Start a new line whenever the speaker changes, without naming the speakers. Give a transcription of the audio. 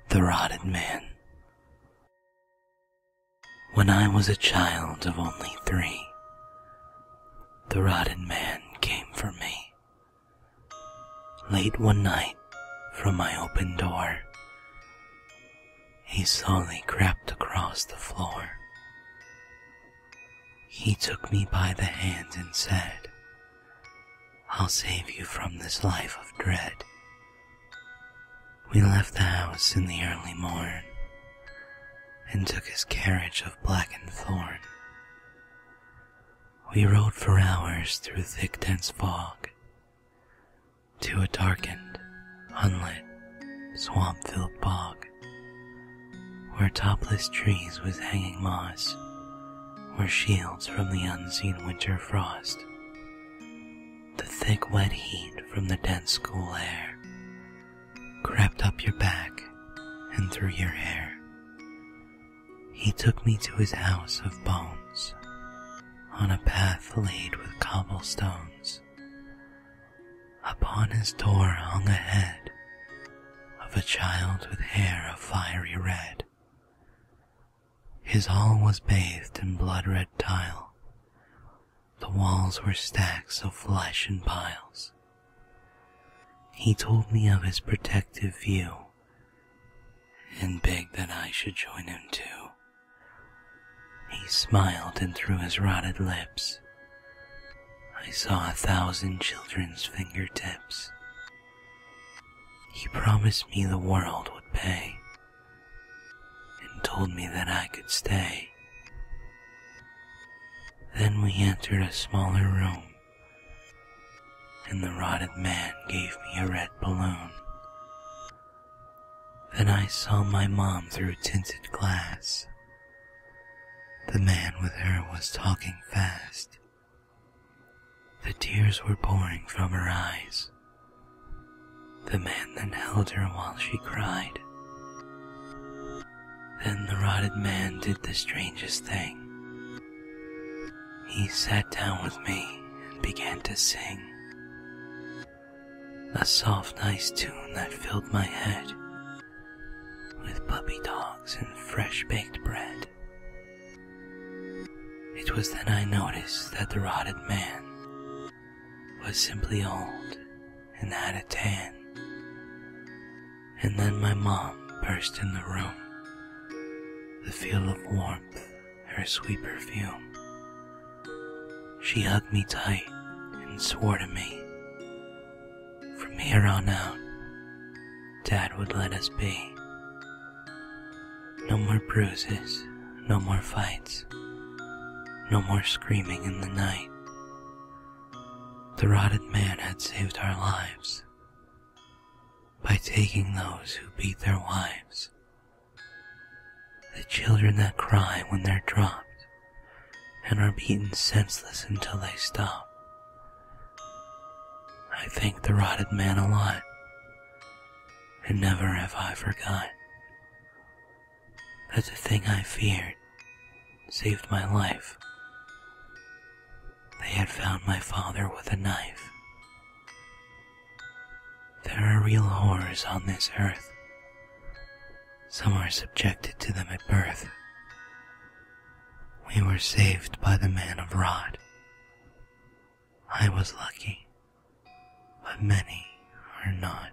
The Rotted Man. When I was a child of only 3, the Rotted Man came for me. Late one night, from my open door, he slowly crept across the floor. He took me by the hand and said, "I'll save you from this life of dread." We left the house in the early morn and took his carriage of blackened thorn. We rode for hours through thick dense fog to a darkened, unlit, swamp-filled bog, where topless trees with hanging moss were shields from the unseen winter frost. The thick wet heat from the dense cool air crept up your back and through your hair. He took me to his house of bones, on a path laid with cobblestones. Upon his door hung a head of a child with hair of fiery red. His hall was bathed in blood-red tile. The walls were stacks of flesh in piles. He told me of his protective view and begged that I should join him too. He smiled, and through his rotted lips I saw 1,000 children's fingertips. He promised me the world would pay and told me that I could stay. Then we entered a smaller room, and the Rotted Man gave me a red balloon. Then I saw my mom through tinted glass. The man with her was talking fast. The tears were pouring from her eyes. The man then held her while she cried. Then the Rotted Man did the strangest thing. He sat down with me and began to sing a soft, nice tune that filled my head with puppy dogs and fresh-baked bread. It was then I noticed that the Rotted Man was simply old and had a tan. And then my mom burst in the room, the feel of warmth, her sweet perfume. She hugged me tight and swore to me, from here on out, Dad would let us be. No more bruises, no more fights, no more screaming in the night. The Rotted Man had saved our lives by taking those who beat their wives, the children that cry when they're dropped and are beaten senseless until they stop. I thank the Rotted Man a lot, and never have I forgot that the thing I feared saved my life. They had found my father with a knife. There are real horrors on this earth. Some are subjected to them at birth. We were saved by the Man of Rot. I was lucky, but many are not.